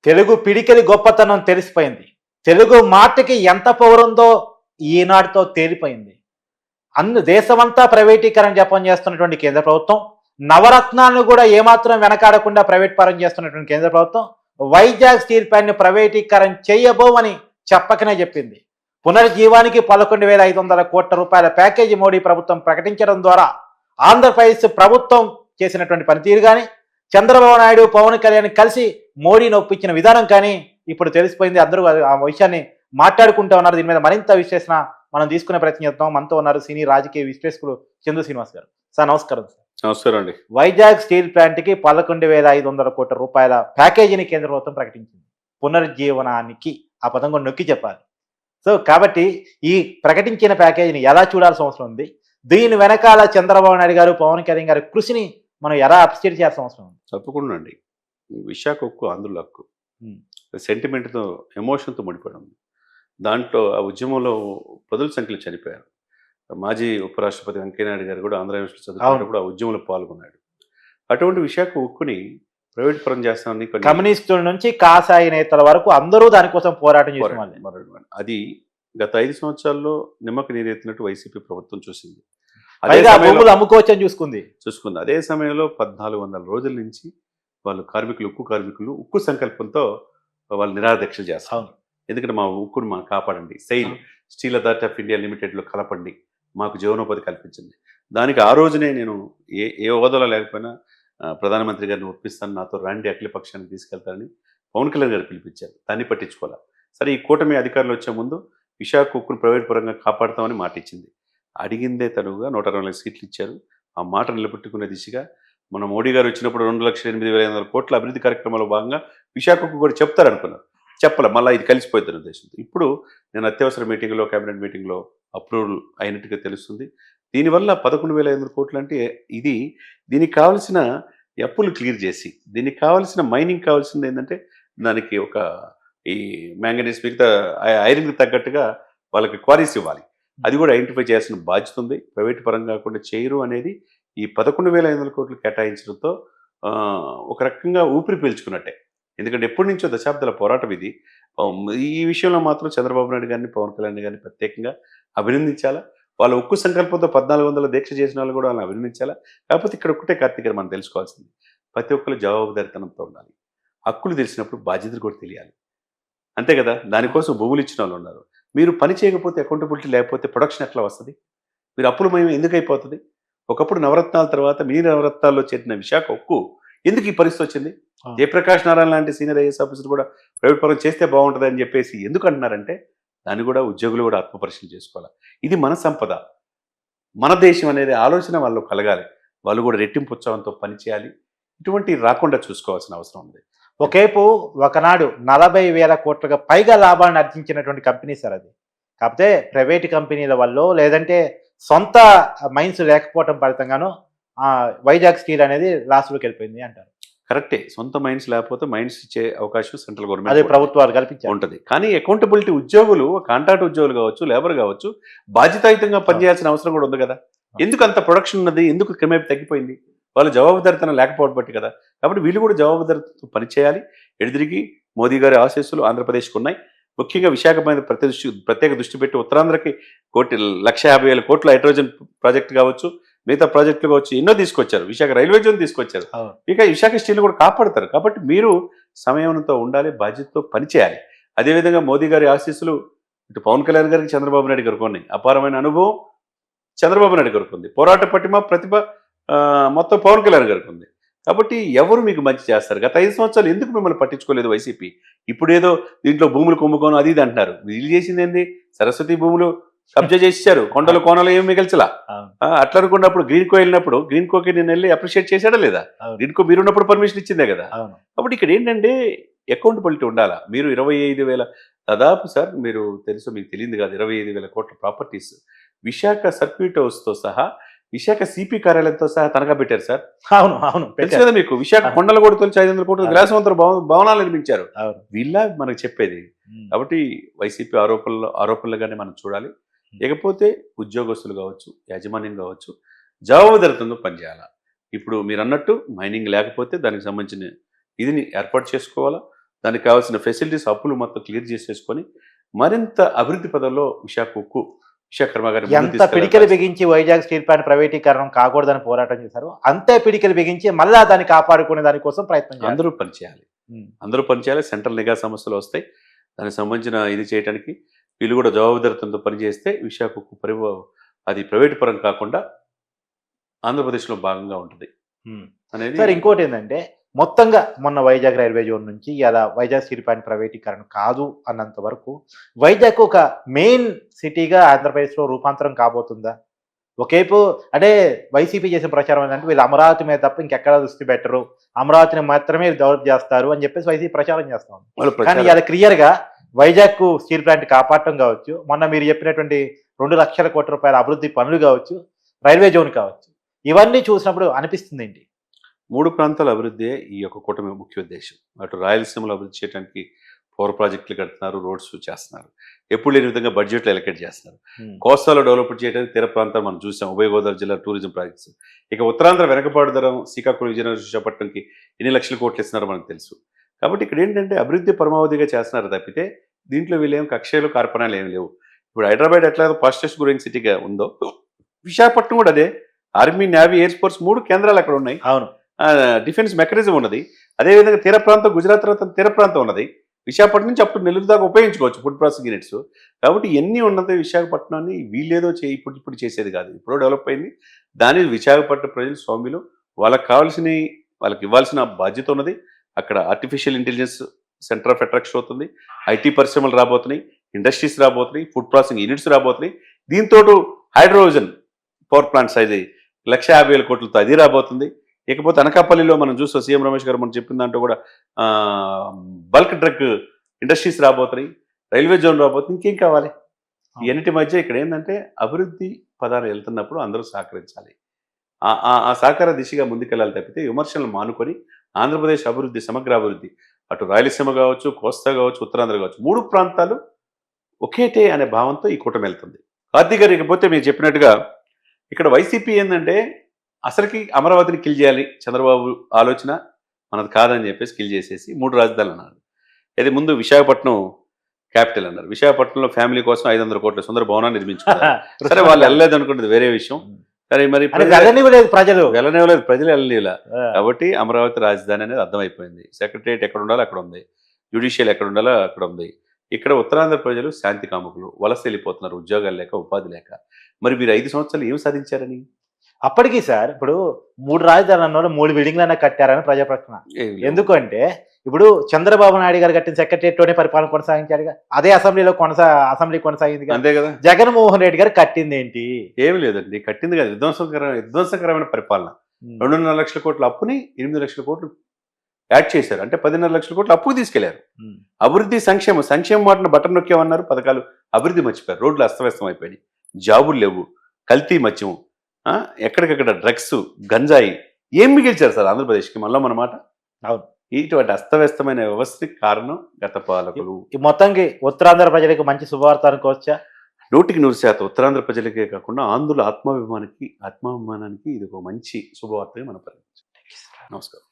తెలుగు పిడికిలి గొప్పతనం తెలిసిపోయింది. తెలుగు మాటకి ఎంత పవరుందో ఈనాటితో తేలిపోయింది. దేశమంతా ప్రైవేటీకరణ జపం చేస్తున్నటువంటి కేంద్ర ప్రభుత్వం, నవరత్నాలను కూడా ఏమాత్రం వెనకాడకుండా ప్రైవేట్ పరం చేస్తున్నటువంటి కేంద్ర ప్రభుత్వం, వైజాగ్ స్టీల్ ప్లాంట్‌ని ప్రైవేటీకరణ చేయబోమని చెప్పకనే చెప్పింది. పునరుజ్జీవానికి 11,500 కోట్ల రూపాయల ప్యాకేజీ మోడీ ప్రభుత్వం ప్రకటించడం ద్వారా ఆంధ్రప్రదేశ్ ప్రభుత్వం చేసినటువంటి పనితీరు కానీ, చంద్రబాబు నాయుడు, పవన్ కళ్యాణ్ కలిసి మోడీని ఒప్పించిన విధానం కానీ ఇప్పుడు తెలిసిపోయింది. అందరూ ఆ విషయాన్ని మాట్లాడుకుంటూ ఉన్నారు. దీని మీద మరింత విశ్లేషణ మనం తీసుకునే ప్రయత్నం చేద్దాం. మనతో ఉన్నారు సీనియర్ రాజకీయ విశ్లేషకులు చందు శ్రీనివాస్ గారు. సార్ నమస్కారం. సార్ నమస్కారం అండి. వైజాగ్ స్టీల్ ప్లాంట్‌కి 11,500 కోట్ల రూపాయల ప్యాకేజీని కేంద్ర ప్రభుత్వం ప్రకటించింది. పునరుజ్జీవనానికి ఆ పదం కూడా నొక్కి చెప్పాలి. సో కాబట్టి ఈ ప్రకటించిన ప్యాకేజీని ఎలా చూడాల్సిన అవసరం ఉంది? దీని వెనకాల చంద్రబాబు నాయుడు గారు, పవన్ కళ్యాణ్ గారి కృషిని మనం ఎలా అప్రిషియేట్ చేయాల్సిన అవసరం ఉంది? తప్పకుండా అండి. విశాఖ ఉక్కు ఆంధ్రుల హక్కు. సెంటిమెంట్‌తో, ఎమోషన్‌తో ముడిపడి ఉంది. దాంట్లో ఆ ఉద్యమంలో పదుల సంఖ్యలో చనిపోయారు. మాజీ ఉపరాష్ట్రపతి వెంకయ్యనాయుడు గారు కూడా ఆంధ్ర యూనివర్సిటీ చదువుకున్నప్పుడు ఆ ఉద్యమంలో పాల్గొన్నాడు. అటువంటి విశాఖ ఉక్కుని ప్రైవేట్ పరం చేస్తామని కమ్యూనిస్టుల నుంచి కాసాయి నేతల వరకు అందరూ దానికోసం పోరాటం చేసిన వాళ్ళే. అది గత 5 సంవత్సరాల్లో నిమ్మకు నీరెత్తినట్టు వైసీపీ ప్రభుత్వం చూసింది. భూములు అమ్ముకోవచ్చని చూసుకుంది. అదే సమయంలో 1400 రోజుల నుంచి వాళ్ళు ఉక్కు కార్మికులు ఉక్కు సంకల్పంతో వాళ్ళు నిరాదీక్షలు చేస్తారు. ఎందుకంటే మా ఉక్కును కాపాడండి, స్టీల్ అథారిటీ ఆఫ్ ఇండియా లిమిటెడ్లో కలపండి, మాకు జీవనోపాధి కల్పించండి. దానికి ఆ రోజునే నేను ఏ హోదాలో లేకపోయినా ప్రధానమంత్రి గారిని ఒప్పిస్తాను, నాతో రండి, అఖిల పక్షాన్ని తీసుకెళ్తారని పవన్ కళ్యాణ్ గారు పిలిపించారు. దాన్ని పట్టించుకోవాలి. సరే, ఈ కూటమి అధికారులు వచ్చే ముందు విశాఖ ఉక్కును ప్రైవేట్ పరంగా కాపాడుతామని మాట ఇచ్చింది. అడిగిందే తడుగా 124 సీట్లు ఇచ్చారు. ఆ మాట నిలబెట్టుకునే దిశగా మన మోడీ గారు వచ్చినప్పుడు 2,08,500 కోట్ల అభివృద్ధి కార్యక్రమాల్లో భాగంగా విశాఖకు కూడా చెప్తారనుకున్నారు. చెప్పలే, మళ్ళీ ఇది కలిసిపోతుంది ఉద్దేశంతో. ఇప్పుడు నేను అత్యవసర మీటింగ్లో, కేబినెట్ మీటింగ్లో అప్రూవల్ అయినట్టుగా తెలుస్తుంది. దీనివల్ల 11,500 కోట్లు అంటే దీనికి కావాల్సిన అప్పులు క్లియర్ చేసి, దీనికి కావాల్సిన మైనింగ్ కావాల్సింది ఏంటంటే దానికి ఈ మ్యాంగనీస్ మిగతా ఐరన్కి తగ్గట్టుగా వాళ్ళకి క్వారీస్ ఇవ్వాలి. అది కూడా ఐడెంటిఫై చేయాల్సిన బాధ్యత ఉంది. ప్రైవేట్ పరంగా కాకుండా చేయరు అనేది ఈ 11,500 కోట్లు కేటాయించడంతో ఒక రకంగా ఊపిరి పీల్చుకున్నట్టే. ఎందుకంటే ఎప్పటి నుంచో దశాబ్దాల పోరాటం ఇది. ఈ విషయంలో మాత్రం చంద్రబాబు నాయుడు గారిని, పవన్ కళ్యాణ్ గారిని ప్రత్యేకంగా అభినందించాలా. వాళ్ళ ఉక్కు సంకల్పంతో 1400 దీక్ష చేసిన వాళ్ళు కూడా వాళ్ళని అభినందించాలా. కాకపోతే ఇక్కడ ఒక్కటే కార్తీక్ గారు మనం తెలుసుకోవాల్సింది, ప్రతి ఒక్కరు జవాబుదారితనంతో ఉండాలి. హక్కులు తెలిసినప్పుడు బాధ్యతలు కూడా తెలియాలి. అంతే కదా. దానికోసం భూములు ఇచ్చిన వాళ్ళు ఉన్నారు. మీరు పని చేయకపోతే, అకౌంటబిలిటీ లేకపోతే ప్రొడక్షన్ ఎట్లా వస్తుంది? మీరు అప్పులమయం ఎందుకు అయిపోతుంది? ఒకప్పుడు నవరత్నాల తర్వాత మీ నవరత్నాల్లో చేరిన విశాఖ ఉక్కు ఎందుకు ఈ పరిస్థితి వచ్చింది? జయప్రకాష్ నారాయణ లాంటి సీనియర్ ఐఏఎస్ ఆఫీసర్ కూడా ప్రైవేట్ పరం చేస్తే బాగుంటుంది అని చెప్పేసి ఎందుకు అంటున్నారంటే, దాన్ని కూడా ఉద్యోగులు కూడా ఆత్మపరిశీలన చేసుకోవాలి. ఇది మన సంపద, మన దేశం అనేది ఆలోచన వాళ్ళు కలగాలి. వాళ్ళు కూడా రెట్టింపు ఉత్సాహంతో పనిచేయాలి. ఇటువంటి రాకుండా చూసుకోవాల్సిన అవసరం ఉంది. ఒకవైపు ఒకనాడు 40,000 కోట్లకు పైగా లాభాలను ఆర్జించినటువంటి కంపెనీ సార్ అది. కాకపోతే ప్రైవేట్ కంపెనీల వల్ల, లేదంటే సొంత మైన్స్ లేకపోవటం ఫలితంగాను వైజాగ్ స్టీల్ అనేది లాస్లోకి వెళ్ళిపోయింది అంటారు. కరెక్టే. సొంత మైన్స్ లేకపోతే మైన్స్ ఇచ్చే అవకాశం సెంట్రల్ గవర్నమెంట్, ప్రభుత్వాలు కల్పించారు ఉంటుంది. కానీ అకౌంటబిలిటీ ఉద్యోగులు, కాంట్రాక్ట్ ఉద్యోగులు కావచ్చు, లేబర్ కావచ్చు, బాధ్యతాయుతంగా పనిచేయాల్సిన అవసరం కూడా ఉంది కదా. ఎందుకు అంత ప్రొడక్షన్ ఉన్నది? ఎందుకు క్రమేపీ తగ్గిపోయింది? వాళ్ళు జవాబుదారితనం లేకపోవడం బట్టి కదా. కాబట్టి వీళ్ళు కూడా జవాబుదారితో పనిచేయాలి. ఎడిదిరిగి మోదీ గారి ఆశీస్సులు ఆంధ్రప్రదేశ్కి ఉన్నాయి. ముఖ్యంగా విశాఖ మీద ప్రత్యేక దృష్టి పెట్టి ఉత్తరాంధ్రకి 1,50,000 కోట్ల హైడ్రోజన్ ప్రాజెక్టు కావచ్చు, మిగతా ప్రాజెక్టులు కావచ్చు, ఎన్నో తీసుకొచ్చారు. విశాఖ రైల్వే జోన్ తీసుకొచ్చారు. ఇక విశాఖ స్టీల్ కూడా కాపాడతారు. కాబట్టి మీరు సమయంతో ఉండాలి, బాధ్యతతో పనిచేయాలి. అదేవిధంగా మోదీ గారి ఆశీస్సులు ఇటు పవన్ కళ్యాణ్ గారికి, చంద్రబాబు నాయుడు గారికి ఉన్నాయి. అపారమైన అనుభవం చంద్రబాబు నాయుడు గారికి ఉంది. పోరాట పటిమ, ప్రతిభ మొత్తం పవన్ కళ్యాణ్ గారికి ఉంది. కాబట్టి ఎవరు మీకు మంచి చేస్తారు? గత 5 సంవత్సరాలు ఎందుకు మిమ్మల్ని పట్టించుకోలేదు వైసీపీ? ఇప్పుడు ఏదో దీంట్లో భూములు కుంభకోణం అది ఇది అంటున్నారు. వీళ్ళు చేసింది ఏంది? సరస్వతి భూములు కబ్జా చేసేసారు. కొండలు కోనలు ఏమి మిగల్చలా. అట్లా అనుకున్నప్పుడు గ్రీన్ కో వెళ్ళినప్పుడు గ్రీన్ కోకి నేను వెళ్ళి అప్రిషియేట్ చేశాడా లేదా? గ్రీన్ కో మీరున్నప్పుడు పర్మిషన్ ఇచ్చిందే కదా. కాబట్టి ఇక్కడ ఏంటంటే అకౌంటబిలిటీ ఉండాలా. మీరు 25,000 దాదాపు సార్, మీకు తెలియదు కాదు, 25,000 కోట్ల ప్రాపర్టీస్ విశాఖ సర్క్యూట్ హౌస్తో సహా, విశాఖ సిపి కార్యాలయంతో సహా తనఖా పెట్టారు సార్. అవును తెలుసు కదా మీకు. విశాఖ కొండలు కూడా తొలిచి 500 కోట్ల గ్రాసవంతర భవనాలు నిర్మించారు. వీళ్ళ మనకు చెప్పేది. కాబట్టి వైసీపీ ఆరోపణలుగానే మనం చూడాలి. ఇకపోతే ఉద్యోగస్తులు కావచ్చు, యాజమాన్యం కావచ్చు, జవాబుదారితనంతో పనిచేయాలా. ఇప్పుడు మీరు అన్నట్టు మైనింగ్ లేకపోతే దానికి సంబంధించిన ఇదిని ఏర్పాటు చేసుకోవాలా. దానికి కావాల్సిన ఫెసిలిటీస్ అప్పులు మొత్తం క్లియర్ చేసేసుకొని మరింత అభివృద్ధి పదంలో విశాఖ ఉక్కు విశాఖ కర్మాగారం ఎంత పిడికలు బిగించి వైజాగ్ స్టీల్ ప్లాంట్ ప్రైవేటీకరణం కాకూడదని పోరాటం చేశారు, అంతే పిడికలు బిగించి మళ్ళా దాన్ని కాపాడుకునే దానికోసం ప్రయత్నం చేయాలి. అందరూ పనిచేయాలి, అందరూ పనిచేయాలి. సెంట్రల్ నిఘా సమస్యలు వస్తాయి, దానికి సంబంధించిన ఇది చేయడానికి వీళ్ళు కూడా జవాబుదారితనంతో పనిచేస్తే విశాఖ ఉక్కు అది ప్రైవేటు పరం కాకుండా ఆంధ్రప్రదేశ్లో భాగంగా ఉంటుంది అనేది. సార్ ఇంకోటి ఏంటంటే మొత్తంగా మొన్న వైజాగ్ రైల్వే జోన్ నుంచి ఇలా వైజాగ్ స్టీల్ ప్లాంట్ ప్రైవేటీకరణ కాదు అన్నంత వరకు వైజాగ్ ఒక మెయిన్ సిటీగా ఆంధ్రప్రదేశ్లో రూపాంతరం కాబోతుందా? ఒకేపు అంటే వైసీపీ చేసిన ప్రచారం ఏంటంటే వీళ్ళు అమరావతి మీద తప్ప ఇంకెక్కడ దృష్టి పెట్టరు, అమరావతిని మాత్రమే డెవలప్ చేస్తారు అని చెప్పేసి వైసీపీ ప్రచారం చేస్తాం. కానీ ఇలా క్లియర్గా వైజాగ్ స్టీల్ ప్లాంట్ కాపాడటం కావచ్చు, మొన్న మీరు చెప్పినటువంటి 2 లక్షల కోట్ల రూపాయల అభివృద్ధి పనులు కావచ్చు, రైల్వే జోన్ కావచ్చు, ఇవన్నీ చూసినప్పుడు అనిపిస్తుంది ఏంటి? 3 ప్రాంతాల అభివృద్ధి ఈ యొక్క కూటమి ముఖ్య ఉద్దేశం. అటు రాయలసీమలో అభివృద్ధి చేయడానికి పవర్ ప్రాజెక్టులు కడుతున్నారు, రోడ్స్ చేస్తున్నారు, ఎప్పుడు లేని విధంగా బడ్జెట్లో ఎలకేట్ చేస్తున్నారు. కోస్తాలో డెవలప్ చేయడానికి తీర ప్రాంతాలు మనం చూసాం, ఉభయ గోదావరి జిల్లా టూరిజం ప్రాజెక్ట్స్. ఇక ఉత్తరాంధ్ర వెనకబాటుదరం శ్రీకాకుళం, విజయనగరం, విశాఖపట్నంకి ఎన్ని లక్షల కోట్లు ఇస్తున్నారో మనకు తెలుసు. కాబట్టి ఇక్కడ ఏంటంటే అభివృద్ధి పరమావధిగా చేస్తున్నారు తప్పితే దీంట్లో వీళ్ళేం కక్షలు కార్పణాలు ఏమి లేవు. ఇప్పుడు హైదరాబాద్ ఎట్లా ఫాస్టెస్ట్ గ్రోయింగ్ సిటీగా ఉందో విశాఖపట్నం కూడా అదే. ఆర్మీ, నేవీ, ఎయిర్ ఫోర్స్ 3 కేంద్రాలు అక్కడ ఉన్నాయి. అవును, డిఫెన్స్ మెకానిజం ఉన్నది. అదేవిధంగా తీర ప్రాంతం, గుజరాత్ తర్వాత తీర ప్రాంతం ఉన్నది. విశాఖపట్నం నుంచి అప్పుడు నెల్లూరు దాకా ఉపయోగించుకోవచ్చు ఫుడ్ ప్రాసెసింగ్ యూనిట్స్. కాబట్టి ఇవన్నీ ఉన్నది విశాఖపట్నాన్ని వీళ్ళేదో ఇప్పుడు చేసేది కాదు, ఇప్పుడు డెవలప్ అయింది. దాని విశాఖపట్నం ప్రజలు స్వామిలు వాళ్ళకి ఇవ్వాల్సిన బాధ్యత ఉన్నది. అక్కడ artificial intelligence centre of attraction అవుతుంది, ఐటీ పరిశ్రమలు రాబోతున్నాయి, ఇండస్ట్రీస్ రాబోతున్నాయి, ఫుడ్ ప్రాసెసింగ్ యూనిట్స్ రాబోతున్నాయి. దీంతో హైడ్రోజన్ పవర్ ప్లాంట్స్ అది 1,50,000 కోట్లతో అది రాబోతుంది. ఇకపోతే అనకాపల్లిలో మనం చూస్తాం, సీఎం రమేష్ గారు మనం చెప్పిన దాంట్లో కూడా బల్క్ డ్రగ్ ఇండస్ట్రీస్ రాబోతున్నాయి, రైల్వే జోన్ రాబోతుంది. ఇంకేం కావాలి? ఇవన్నిటి మధ్య ఇక్కడ ఏంటంటే అభివృద్ధి పదాలు వెళ్తున్నప్పుడు అందరూ సహకరించాలి. ఆ సహకార దిశగా ముందుకెళ్ళాలి తప్పితే విమర్శలు మానుకొని ఆంధ్రప్రదేశ్ అభివృద్ధి, సమగ్ర అభివృద్ధి, అటు రాయలసీమ కావచ్చు, కోస్తా కావచ్చు, ఉత్తరాంధ్ర కావచ్చు, 3 ప్రాంతాలు ఒకేటే అనే భావంతో ఈ కూటమి వెళ్తుంది. కార్తీక్ గారు, ఇకపోతే మీరు చెప్పినట్టుగా ఇక్కడ వైసీపీ ఏంటంటే అసలుకి అమరావతిని కిల్ చేయాలి, చంద్రబాబు ఆలోచన మనది కాదని చెప్పేసి కిల్ చేసేసి 3 రాజధానులు అన్నారు. ఇది ముందు విశాఖపట్నం క్యాపిటల్ అన్నారు. విశాఖపట్నంలో ఫ్యామిలీ కోసం 500 కోట్ల సుందర భవనాన్ని నిర్మించుకున్నారు. సరే, వాళ్ళు వెళ్ళలేదు అనుకుంటుంది వేరే విషయం. సరే, మరి ప్రజలు వెళ్ళనివ్వలేదు, ప్రజలు వెళ్ళనివ్వలే. కాబట్టి అమరావతి రాజధాని అనేది అర్థమైపోయింది. సెక్రటరియట్ ఎక్కడ ఉండాలో అక్కడ ఉంది, జ్యుడిషియల్ ఎక్కడ ఉండాలో అక్కడ ఉంది. ఇక్కడ ఉత్తరాంధ్ర ప్రజలు శాంతి కాముకులు, వలస వెళ్ళిపోతున్నారు, ఉద్యోగాలు లేక, ఉపాధి లేక. మరి మీరు 5 సంవత్సరాలు ఏం సాధించారని? అప్పటికి సార్ ఇప్పుడు 3 రాజధానులు అన్న 3 బిల్డింగ్లైనా కట్టారని ప్రజా ప్రశ్న. ఎందుకంటే ఇప్పుడు చంద్రబాబు నాయుడు గారు కట్టిన సెక్రటరియట్లోనే పరిపాలన కొనసాగించారుగా, అదే అసెంబ్లీ కొనసాగింది అంతే కదా. జగన్మోహన్ రెడ్డి గారు కట్టింది ఏంటి? ఏమి లేదండి, కట్టింది కదా విధ్వంసకరమైన పరిపాలన. 2.5 లక్షల కోట్ల అప్పుని 8 లక్షల కోట్లు యాడ్ చేశారు. అంటే 10.5 లక్షల కోట్లు అప్పు తీసుకెళ్లారు. అభివృద్ధి, సంక్షేమ మాటను బటన్ నొక్కేమన్నారు, పథకాలు అభివృద్ధి మర్చిపోయారు. రోడ్లు అస్తవ్యస్తం అయిపోయినాయి, జాబులు లేవు, కల్తీ మద్యం, ఎక్కడికక్కడ డ్రగ్స్, గంజాయి. ఏం మిగిల్చారు సార్ ఆంధ్రప్రదేశ్కి? మళ్ళీ మన మాట. అవును, ఇటువంటి అస్తవ్యస్తమైన వ్యవస్థకి కారణం గత పాలకులు. మొత్తానికి ఉత్తరాంధ్ర ప్రజలకు మంచి శుభవార్త అనుకోవచ్చా? 100% ఉత్తరాంధ్ర ప్రజలకే కాకుండా ఆంధ్రుల ఆత్మాభిమానానికి ఇది ఒక మంచి శుభవార్తగా మనం పరిగణించాం. నమస్కారం.